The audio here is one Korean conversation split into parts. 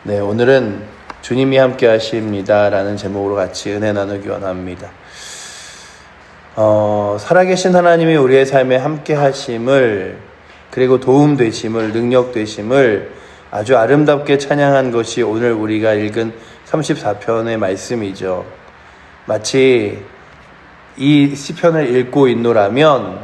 네, 오늘은 주님이 함께 하십니다 라는 제목으로 같이 은혜 나누기 원합니다. 살아계신 하나님이 우리의 삶에 함께 하심을, 그리고 도움 되심을, 능력 되심을 아주 아름답게 찬양한 것이 오늘 우리가 읽은 34편의 말씀이죠. 마치 이 시편을 읽고 있노라면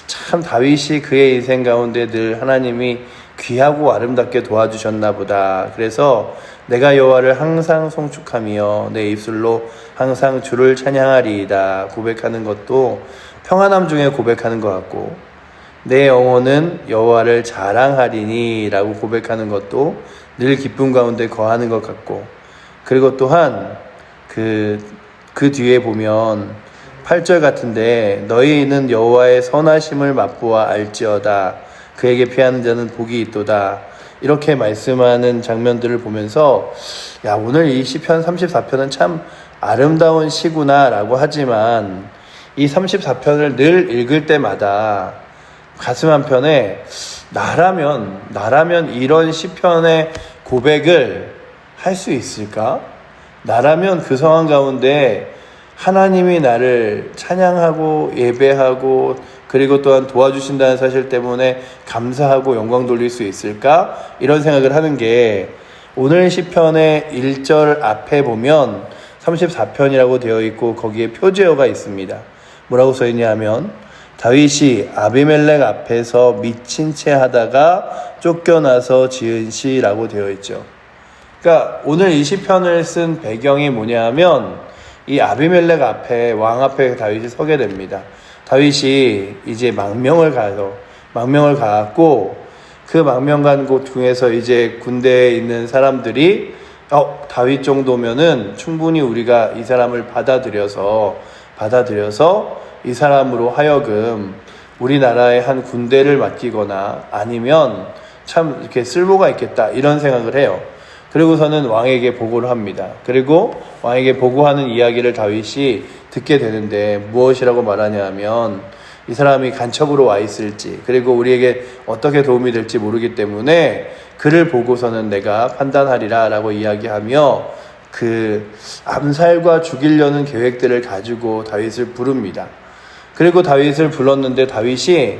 참 다윗이 그의 인생 가운데 늘 하나님이 귀하고 아름답게 도와주셨나 보다. 그래서 내가 여호와를 항상 송축하며 내 입술로 항상 주를 찬양하리이다 고백하는 것도 평안함 중에 고백하는 것 같고, 내 영혼은 여호와를 자랑하리니 라고 고백하는 것도 늘 기쁨 가운데 거하는 것 같고, 그리고 또한 그 뒤에 보면 8절 같은데 너희는 여호와의 선하심을 맛보아 알지어다 그에게 피하는 자는 복이 있도다, 이렇게 말씀하는 장면들을 보면서 야, 오늘 이 시편 34편은 참 아름다운 시구나 라고 하지만, 이 34편을 늘 읽을 때마다 가슴 한편에 나라면 이런 시편의 고백을 할 수 있을까? 나라면 그 상황 가운데 하나님이 나를 찬양하고 예배하고 그리고 또한 도와주신다는 사실 때문에 감사하고 영광 돌릴 수 있을까? 이런 생각을 하는 게, 오늘 시편의 1절 앞에 보면 34편이라고 되어 있고 거기에 표제어가 있습니다. 뭐라고 써있냐 하면 다윗이 아비멜렉 앞에서 미친 채 하다가 쫓겨나서 지은 시라고 되어 있죠. 그러니까 오늘 이 시편을 쓴 배경이 뭐냐 하면 이 아비멜렉 앞에, 왕 앞에 다윗이 서게 됩니다. 다윗이 이제 망명을 가갖고 그 망명 간 곳 중에서 이제 군대에 있는 사람들이 다윗 정도면은 충분히 우리가 이 사람을 받아들여서 이 사람으로 하여금 우리나라의 한 군대를 맡기거나 아니면 참 이렇게 쓸모가 있겠다, 이런 생각을 해요. 그리고서는 왕에게 보고를 합니다. 그리고 왕에게 보고하는 이야기를 다윗이 듣게 되는데 무엇이라고 말하냐 하면, 이 사람이 간첩으로 와 있을지, 그리고 우리에게 어떻게 도움이 될지 모르기 때문에 그를 보고서는 내가 판단하리라 라고 이야기하며 그 암살과 죽이려는 계획들을 가지고 다윗을 부릅니다. 그리고 다윗을 불렀는데 다윗이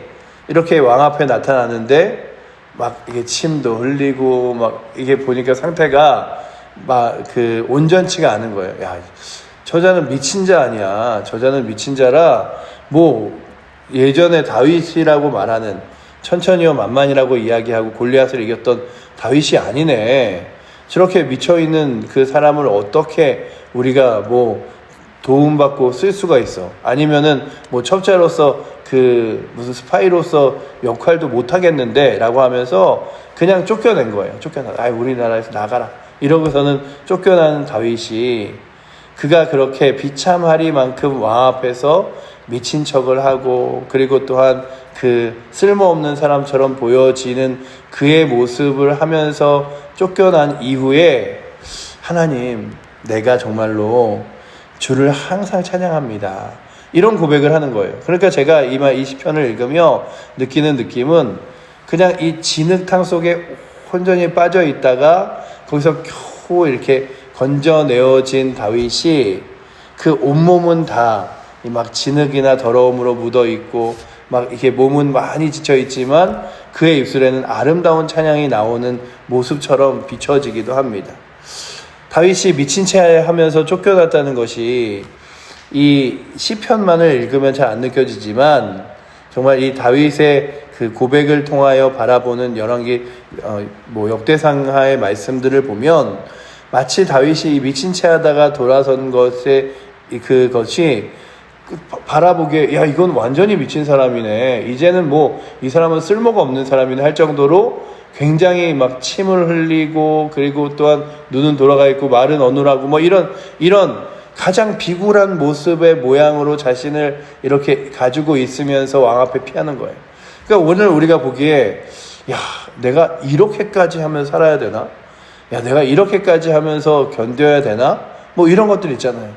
이렇게 왕 앞에 나타나는데 막 이게 침도 흘리고 막 이게 보니까 상태가 막 그 온전치가 않은 거예요. 야, 저자는 미친 자 아니야. 저자는 미친 자라 뭐 예전에 다윗이라고 말하는 천천히요 만만이라고 이야기하고 골리앗을 이겼던 다윗이 아니네. 저렇게 미쳐있는 그 사람을 어떻게 우리가 뭐 도움받고 쓸 수가 있어. 아니면은 뭐 첩자로서 그 무슨 스파이로서 역할도 못하겠는데 라고 하면서 그냥 쫓겨낸 거예요. 우리나라에서 나가라 이러고서는 쫓겨나는 다윗이, 그가 그렇게 비참하리만큼 왕 앞에서 미친 척을 하고, 그리고 또한 그 쓸모없는 사람처럼 보여지는 그의 모습을 하면서 쫓겨난 이후에 하나님, 내가 정말로 주를 항상 찬양합니다, 이런 고백을 하는 거예요. 그러니까 제가 이 시편을 읽으며 느끼는 느낌은 그냥 이 진흙탕 속에 혼전히 빠져 있다가 거기서 겨우 이렇게 건져내어진 다윗이 그 온몸은 다 막 진흙이나 더러움으로 묻어 있고 막 이렇게 몸은 많이 지쳐 있지만 그의 입술에는 아름다운 찬양이 나오는 모습처럼 비춰지기도 합니다. 다윗이 미친 채 하면서 쫓겨났다는 것이 이 시편만을 읽으면 잘 안 느껴지지만, 정말 이 다윗의 그 고백을 통하여 바라보는 열왕기 역대상하의 말씀들을 보면 마치 다윗이 이 미친 채 하다가 돌아선 그것이 바라보기에 야, 이건 완전히 미친 사람이네, 이제는 뭐 이 사람은 쓸모가 없는 사람이네 할 정도로 굉장히 막 침을 흘리고, 그리고 또한 눈은 돌아가 있고 말은 어눌하고 뭐 이런 가장 비굴한 모습의 모양으로 자신을 이렇게 가지고 있으면서 왕 앞에 피하는 거예요. 그러니까 오늘 우리가 보기에 야, 내가 이렇게까지 하면서 살아야 되나? 야, 내가 이렇게까지 하면서 견뎌야 되나? 뭐 이런 것들 있잖아요.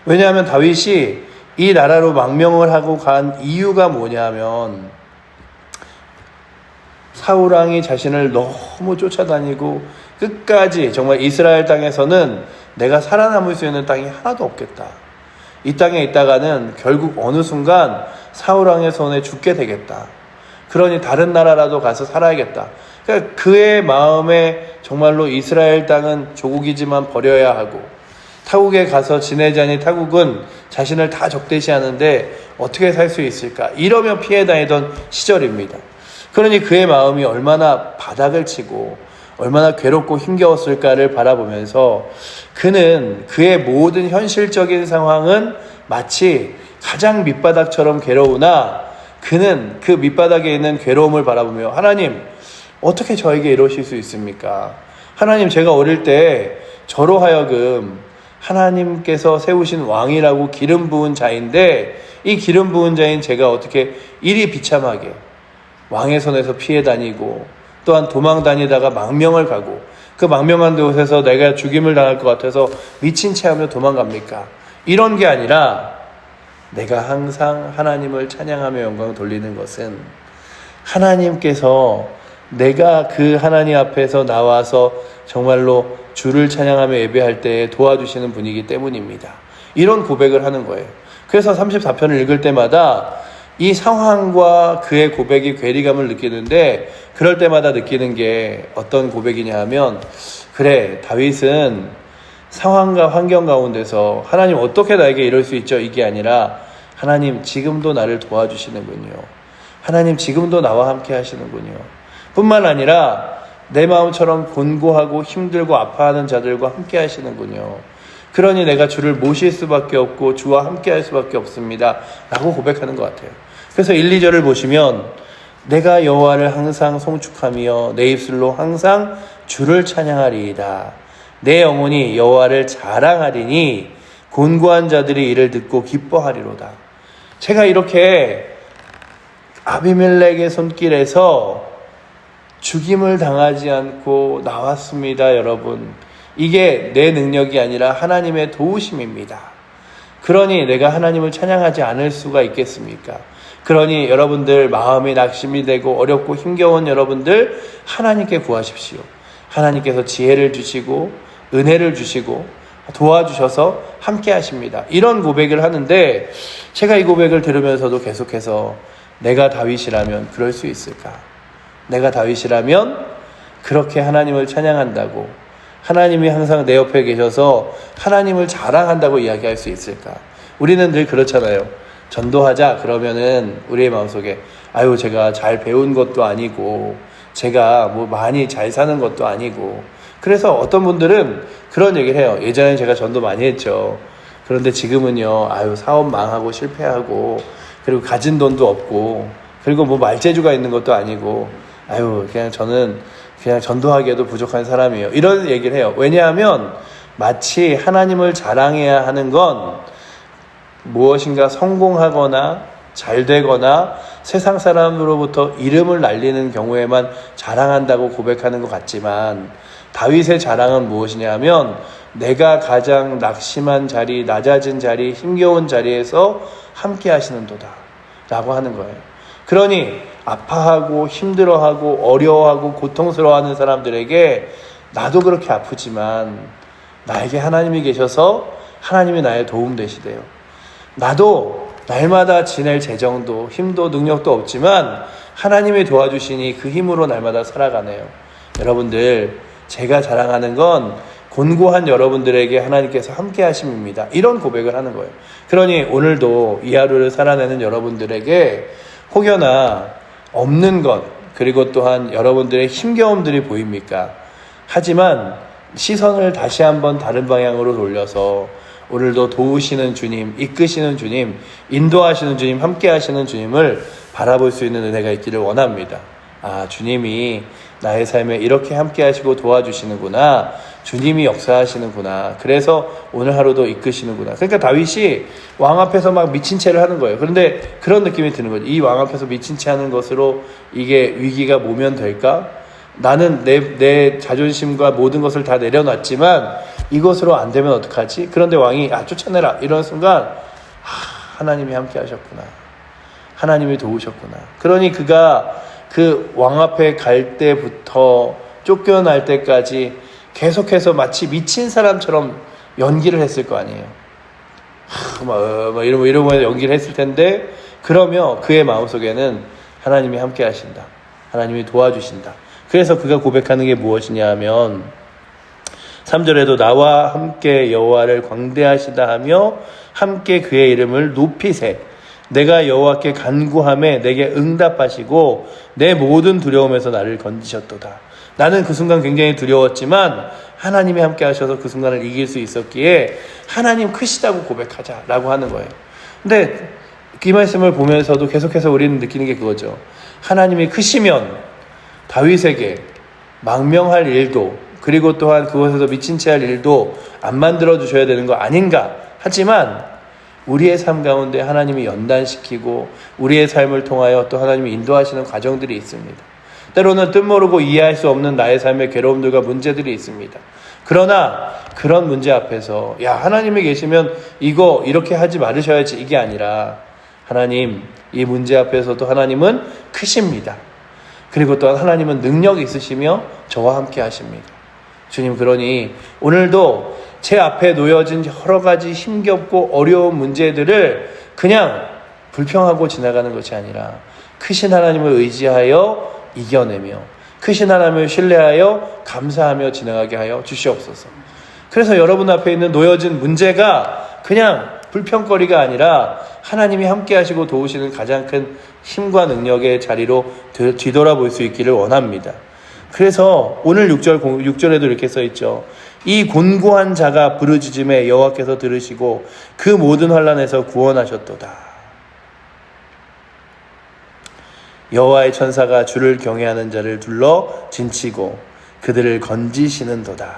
왜냐하면 다윗이 이 나라로 망명을 하고 간 이유가 뭐냐면, 사울왕이 자신을 너무 쫓아다니고 끝까지 정말 이스라엘 땅에서는 내가 살아남을 수 있는 땅이 하나도 없겠다. 이 땅에 있다가는 결국 어느 순간 사울왕의 손에 죽게 되겠다. 그러니 다른 나라라도 가서 살아야겠다. 그러니까 그의 마음에 정말로 이스라엘 땅은 조국이지만 버려야 하고, 타국에 가서 지내자니 타국은 자신을 다 적대시하는데 어떻게 살 수 있을까? 이러며 피해 다니던 시절입니다. 그러니 그의 마음이 얼마나 바닥을 치고 얼마나 괴롭고 힘겨웠을까를 바라보면서 그는 그의 모든 현실적인 상황은 마치 가장 밑바닥처럼 괴로우나 그는 그 밑바닥에 있는 괴로움을 바라보며 하나님, 어떻게 저에게 이러실 수 있습니까? 하나님, 제가 어릴 때 저로 하여금 하나님께서 세우신 왕이라고 기름 부은 자인데 이 기름 부은 자인 제가 어떻게 이리 비참하게 왕의 손에서 피해 다니고 또한 도망 다니다가 망명을 가고 그 망명한 곳에서 내가 죽임을 당할 것 같아서 미친 채 하며 도망갑니까? 이런 게 아니라 내가 항상 하나님을 찬양하며 영광을 돌리는 것은 하나님께서 내가 그 하나님 앞에서 나와서 정말로 주를 찬양하며 예배할 때 도와주시는 분이기 때문입니다. 이런 고백을 하는 거예요. 그래서 34편을 읽을 때마다 이 상황과 그의 고백이 괴리감을 느끼는데 그럴 때마다 느끼는 게 어떤 고백이냐 하면, 그래, 다윗은 상황과 환경 가운데서 하나님 어떻게 나에게 이럴 수 있죠? 이게 아니라 하나님 지금도 나를 도와주시는군요. 하나님 지금도 나와 함께 하시는군요. 뿐만 아니라 내 마음처럼 곤고하고 힘들고 아파하는 자들과 함께 하시는군요. 그러니 내가 주를 모실 수밖에 없고 주와 함께 할 수밖에 없습니다 라고 고백하는 것 같아요. 그래서 1, 2절을 보시면 내가 여호와를 항상 송축하며 내 입술로 항상 주를 찬양하리이다. 내 영혼이 여호와를 자랑하리니 곤고한 자들이 이를 듣고 기뻐하리로다. 제가 이렇게 아비멜렉의 손길에서 죽임을 당하지 않고 나왔습니다, 여러분. 이게 내 능력이 아니라 하나님의 도우심입니다. 그러니 내가 하나님을 찬양하지 않을 수가 있겠습니까? 그러니 여러분들 마음이 낙심이 되고 어렵고 힘겨운 여러분들 하나님께 구하십시오. 하나님께서 지혜를 주시고 은혜를 주시고 도와주셔서 함께 하십니다. 이런 고백을 하는데 제가 이 고백을 들으면서도 계속해서 내가 다윗이라면 그럴 수 있을까? 내가 다윗이라면 그렇게 하나님을 찬양한다고, 하나님이 항상 내 옆에 계셔서 하나님을 자랑한다고 이야기할 수 있을까? 우리는 늘 그렇잖아요. 전도하자 그러면은 우리의 마음속에 아유, 제가 잘 배운 것도 아니고 제가 뭐 많이 잘 사는 것도 아니고, 그래서 어떤 분들은 그런 얘기를 해요. 예전에 제가 전도 많이 했죠. 그런데 지금은요, 아유, 사업 망하고 실패하고 그리고 가진 돈도 없고 그리고 뭐 말재주가 있는 것도 아니고 아유, 그냥 저는 그냥 전도하기에도 부족한 사람이에요. 이런 얘기를 해요. 왜냐하면 마치 하나님을 자랑해야 하는 건 무엇인가 성공하거나 잘 되거나 세상 사람으로부터 이름을 날리는 경우에만 자랑한다고 고백하는 것 같지만, 다윗의 자랑은 무엇이냐 하면 내가 가장 낙심한 자리, 낮아진 자리, 힘겨운 자리에서 함께 하시는도다 라고 하는 거예요. 그러니 아파하고 힘들어하고 어려워하고 고통스러워하는 사람들에게 나도 그렇게 아프지만 나에게 하나님이 계셔서 하나님이 나의 도움 되시대요. 나도 날마다 지낼 재정도 힘도 능력도 없지만 하나님이 도와주시니 그 힘으로 날마다 살아가네요. 여러분들, 제가 자랑하는 건 곤고한 여러분들에게 하나님께서 함께 하심입니다. 이런 고백을 하는 거예요. 그러니 오늘도 이 하루를 살아내는 여러분들에게 혹여나 없는 것, 그리고 또한 여러분들의 힘겨움들이 보입니까? 하지만 시선을 다시 한번 다른 방향으로 돌려서 오늘도 도우시는 주님, 이끄시는 주님, 인도하시는 주님, 함께 하시는 주님을 바라볼 수 있는 은혜가 있기를 원합니다. 아, 주님이 나의 삶에 이렇게 함께 하시고 도와주시는구나. 주님이 역사하시는구나. 그래서 오늘 하루도 이끄시는구나. 그러니까 다윗이 왕 앞에서 막 미친 채를 하는 거예요. 그런데 그런 느낌이 드는 거죠. 이 왕 앞에서 미친 채 하는 것으로 이게 위기가 모면될까? 나는 내 자존심과 모든 것을 다 내려놨지만 이것으로 안 되면 어떡하지? 그런데 왕이 쫓아내라. 이런 순간 하나님이 함께 하셨구나. 하나님이 도우셨구나. 그러니 그가 그 왕 앞에 갈 때부터 쫓겨날 때까지 계속해서 마치 미친 사람처럼 연기를 했을 거 아니에요. 막 이러고 연기를 했을 텐데, 그러며 그의 마음속에는 하나님이 함께 하신다, 하나님이 도와주신다. 그래서 그가 고백하는 게 무엇이냐 하면 3절에도 나와 함께 여호와를 광대하시다 하며 함께 그의 이름을 높이세. 내가 여호와께 간구하매 내게 응답하시고 내 모든 두려움에서 나를 건지셨도다. 나는 그 순간 굉장히 두려웠지만 하나님이 함께 하셔서 그 순간을 이길 수 있었기에 하나님 크시다고 고백하자라고 하는 거예요. 근데 이 말씀을 보면서도 계속해서 우리는 느끼는 게 그거죠. 하나님이 크시면 다윗에게 망명할 일도, 그리고 또한 그곳에서 미친 채 할 일도 안 만들어 주셔야 되는 거 아닌가. 하지만 우리의 삶 가운데 하나님이 연단시키고 우리의 삶을 통하여 또 하나님이 인도하시는 과정들이 있습니다. 때로는 뜻모르고 이해할 수 없는 나의 삶의 괴로움들과 문제들이 있습니다. 그러나 그런 문제 앞에서 하나님이 계시면 이거 이렇게 하지 말으셔야지, 이게 아니라 하나님, 이 문제 앞에서도 하나님은 크십니다. 그리고 또한 하나님은 능력이 있으시며 저와 함께 하십니다. 주님, 그러니 오늘도 제 앞에 놓여진 여러 가지 힘겹고 어려운 문제들을 그냥 불평하고 지나가는 것이 아니라 크신 하나님을 의지하여 이겨내며 크신 하나님을 신뢰하여 감사하며 지나가게 하여 주시옵소서. 그래서 여러분 앞에 있는 놓여진 문제가 그냥 불평거리가 아니라 하나님이 함께 하시고 도우시는 가장 큰 힘과 능력의 자리로 뒤돌아볼 수 있기를 원합니다. 그래서 오늘 6절에도 이렇게 써있죠. 이 곤고한 자가 부르짖음에 여호와께서 들으시고 그 모든 환난에서 구원하셨도다. 여호와의 천사가 주를 경외하는 자를 둘러 진치고 그들을 건지시는도다.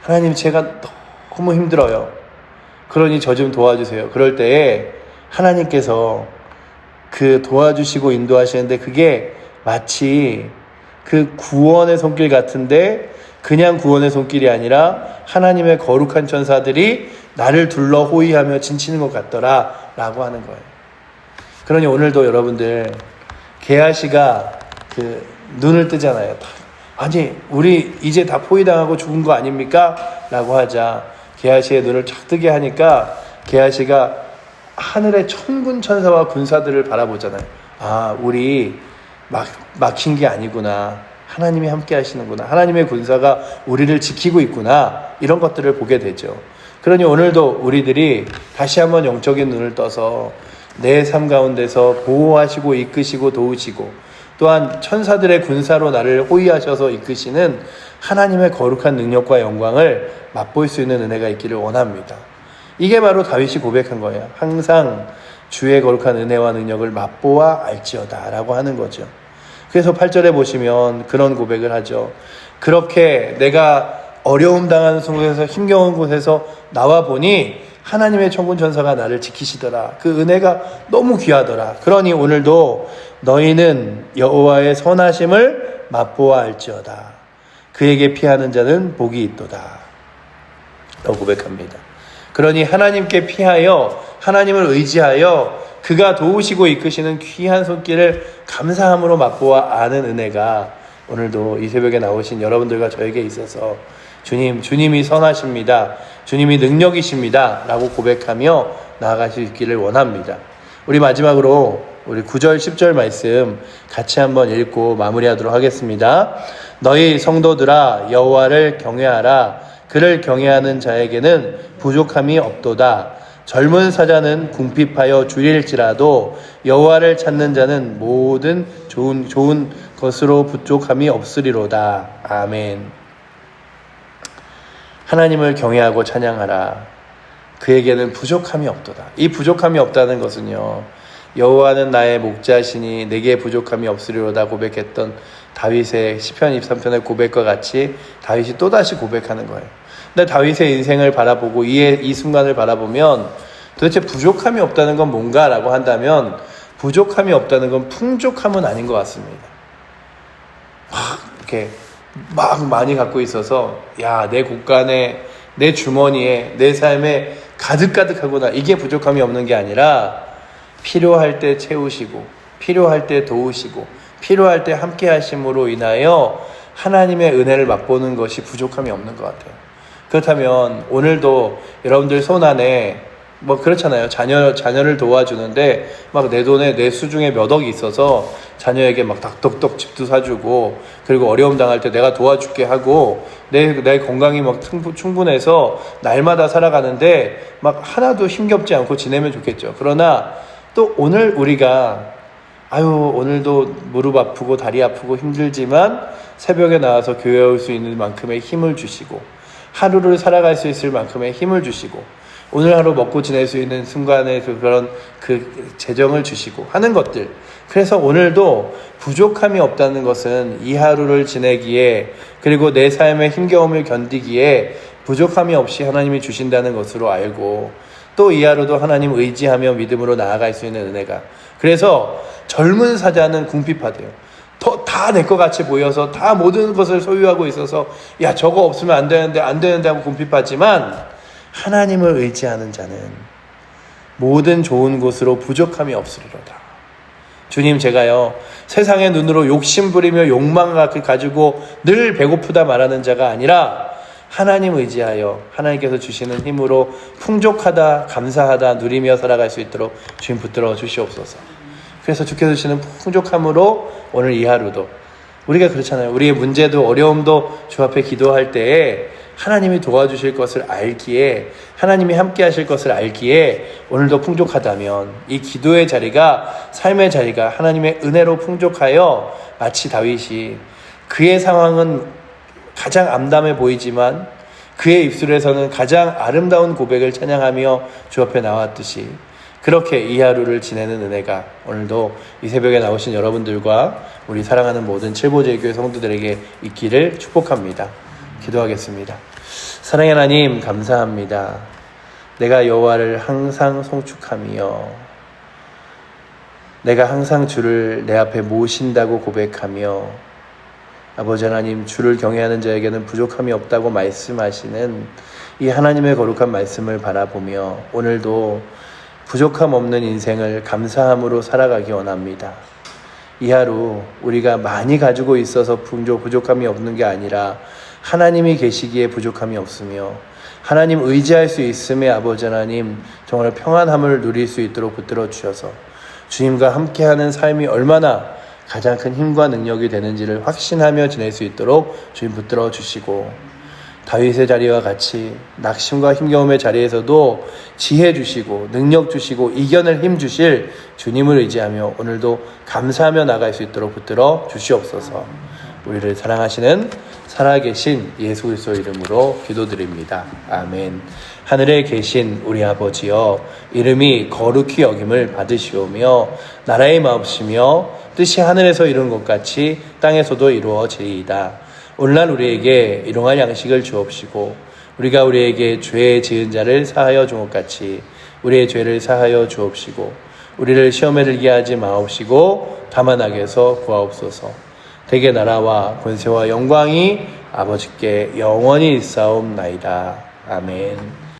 하나님, 제가 너무 힘들어요. 그러니 저 좀 도와주세요. 그럴 때에 하나님께서 그 도와주시고 인도하시는데 그게 마치 그 구원의 손길 같은데 그냥 구원의 손길이 아니라 하나님의 거룩한 천사들이 나를 둘러 호위하며 진치는 것 같더라 라고 하는 거예요. 그러니 오늘도 여러분들 게하시가 그 눈을 뜨잖아요. 아니, 우리 이제 다 포위당하고 죽은 거 아닙니까? 라고 하자 게하시의 눈을 쫙 뜨게 하니까 게하시가 하늘의 천군 천사와 군사들을 바라보잖아요. 우리 막힌 게 아니구나. 하나님이 함께 하시는구나. 하나님의 군사가 우리를 지키고 있구나. 이런 것들을 보게 되죠. 그러니 오늘도 우리들이 다시 한번 영적인 눈을 떠서 내 삶 가운데서 보호하시고 이끄시고 도우시고 또한 천사들의 군사로 나를 호위하셔서 이끄시는 하나님의 거룩한 능력과 영광을 맛볼 수 있는 은혜가 있기를 원합니다. 이게 바로 다윗이 고백한 거예요. 항상 주의 거룩한 은혜와 능력을 맛보아 알지어다 라고 하는 거죠. 그래서 8절에 보시면 그런 고백을 하죠. 그렇게 내가 어려움 당하는 곳에서 힘겨운 곳에서 나와 보니 하나님의 천군 천사가 나를 지키시더라. 그 은혜가 너무 귀하더라. 그러니 오늘도 너희는 여호와의 선하심을 맛보아 알지어다. 그에게 피하는 자는 복이 있도다. 라고 고백합니다. 그러니 하나님께 피하여 하나님을 의지하여 그가 도우시고 이끄시는 귀한 손길을 감사함으로 맛보아 아는 은혜가 오늘도 이 새벽에 나오신 여러분들과 저에게 있어서 주님이 선하십니다. 주님이 능력이십니다. 라고 고백하며 나아갈 수 있기를 원합니다. 우리 마지막으로 우리 9절 10절 말씀 같이 한번 읽고 마무리하도록 하겠습니다. 너희 성도들아 여호와를 경외하라. 그를 경외하는 자에게는 부족함이 없도다. 젊은 사자는 궁핍하여 줄일지라도 여호와를 찾는 자는 모든 좋은 것으로 부족함이 없으리로다. 아멘. 하나님을 경외하고 찬양하라. 그에게는 부족함이 없도다. 이 부족함이 없다는 것은요, 여호와는 나의 목자시니 내게 부족함이 없으리로다 고백했던 다윗의 시편 23편의 고백과 같이 다윗이 또다시 고백하는 거예요. 근데 다윗의 인생을 바라보고 이 순간을 바라보면 도대체 부족함이 없다는 건 뭔가라고 한다면 부족함이 없다는 건 풍족함은 아닌 것 같습니다. 이렇게 많이 갖고 있어서 내 곳간에 내 주머니에 내 삶에 가득가득하구나. 이게 부족함이 없는 게 아니라 필요할 때 채우시고 필요할 때 도우시고 필요할 때 함께 하심으로 인하여 하나님의 은혜를 맛보는 것이 부족함이 없는 것 같아요. 그렇다면 오늘도 여러분들 손 안에 뭐 그렇잖아요. 자녀를 도와주는데 막 내 돈에 내 수중에 몇 억이 있어서 자녀에게 막 닥덕덕 집도 사주고, 그리고 어려움 당할 때 내가 도와줄게 하고, 내 건강이 막 충분해서 날마다 살아가는데 막 하나도 힘겹지 않고 지내면 좋겠죠. 그러나 또 오늘 우리가 오늘도 무릎 아프고 다리 아프고 힘들지만 새벽에 나와서 교회에 올 수 있는 만큼의 힘을 주시고, 하루를 살아갈 수 있을 만큼의 힘을 주시고, 오늘 하루 먹고 지낼 수 있는 순간에 그런 재정을 주시고 하는 것들. 그래서 오늘도 부족함이 없다는 것은 이 하루를 지내기에, 그리고 내 삶의 힘겨움을 견디기에 부족함이 없이 하나님이 주신다는 것으로 알고, 또 이 하루도 하나님 의지하며 믿음으로 나아갈 수 있는 은혜가. 그래서 젊은 사자는 궁핍하대요. 다 내 것 같이 보여서 다 모든 것을 소유하고 있어서 야 저거 없으면 안 되는데 하고 궁핍하지만, 하나님을 의지하는 자는 모든 좋은 것으로 부족함이 없으리로다. 주님, 제가요 세상의 눈으로 욕심부리며 욕망을 가지고 늘 배고프다 말하는 자가 아니라 하나님 의지하여 하나님께서 주시는 힘으로 풍족하다 감사하다 누리며 살아갈 수 있도록 주님 붙들어 주시옵소서. 그래서 주께서 주시는 풍족함으로 오늘 이 하루도, 우리가 그렇잖아요. 우리의 문제도 어려움도 주 앞에 기도할 때에 하나님이 도와주실 것을 알기에, 하나님이 함께 하실 것을 알기에 오늘도 풍족하다면 이 기도의 자리가, 삶의 자리가 하나님의 은혜로 풍족하여, 마치 다윗이 그의 상황은 가장 암담해 보이지만 그의 입술에서는 가장 아름다운 고백을 찬양하며 주 앞에 나왔듯이, 그렇게 이 하루를 지내는 은혜가 오늘도 이 새벽에 나오신 여러분들과 우리 사랑하는 모든 칠보제일교회 성도들에게 있기를 축복합니다. 기도하겠습니다. 사랑의 하나님, 감사합니다. 내가 여호와를 항상 송축하며 내가 항상 주를 내 앞에 모신다고 고백하며, 아버지 하나님, 주를 경외하는 자에게는 부족함이 없다고 말씀하시는 이 하나님의 거룩한 말씀을 바라보며 오늘도 부족함 없는 인생을 감사함으로 살아가기 원합니다. 이 하루 우리가 많이 가지고 있어서 부족함이 없는 게 아니라 하나님이 계시기에 부족함이 없으며, 하나님 의지할 수 있음에 아버지 하나님 정말 평안함을 누릴 수 있도록 붙들어 주셔서 주님과 함께하는 삶이 얼마나 가장 큰 힘과 능력이 되는지를 확신하며 지낼 수 있도록 주님 붙들어 주시고, 다윗의 자리와 같이 낙심과 힘겨움의 자리에서도 지혜 주시고 능력 주시고 이겨낼 힘 주실 주님을 의지하며 오늘도 감사하며 나갈 수 있도록 붙들어 주시옵소서. 우리를 사랑하시는 살아계신 예수 그리스도 이름으로 기도드립니다. 아멘. 하늘에 계신 우리 아버지여, 이름이 거룩히 여김을 받으시오며 나라의 마옵시며 뜻이 하늘에서 이룬 것 같이 땅에서도 이루어지리이다. 오늘날 우리에게 일용할 양식을 주옵시고, 우리가 우리에게 죄 지은 자를 사하여 준 것 같이 우리의 죄를 사하여 주옵시고, 우리를 시험에 들게 하지 마옵시고 다만 악에서 구하옵소서. 대개 나라와 권세와 영광이 아버지께 영원히 있사옵나이다. 아멘.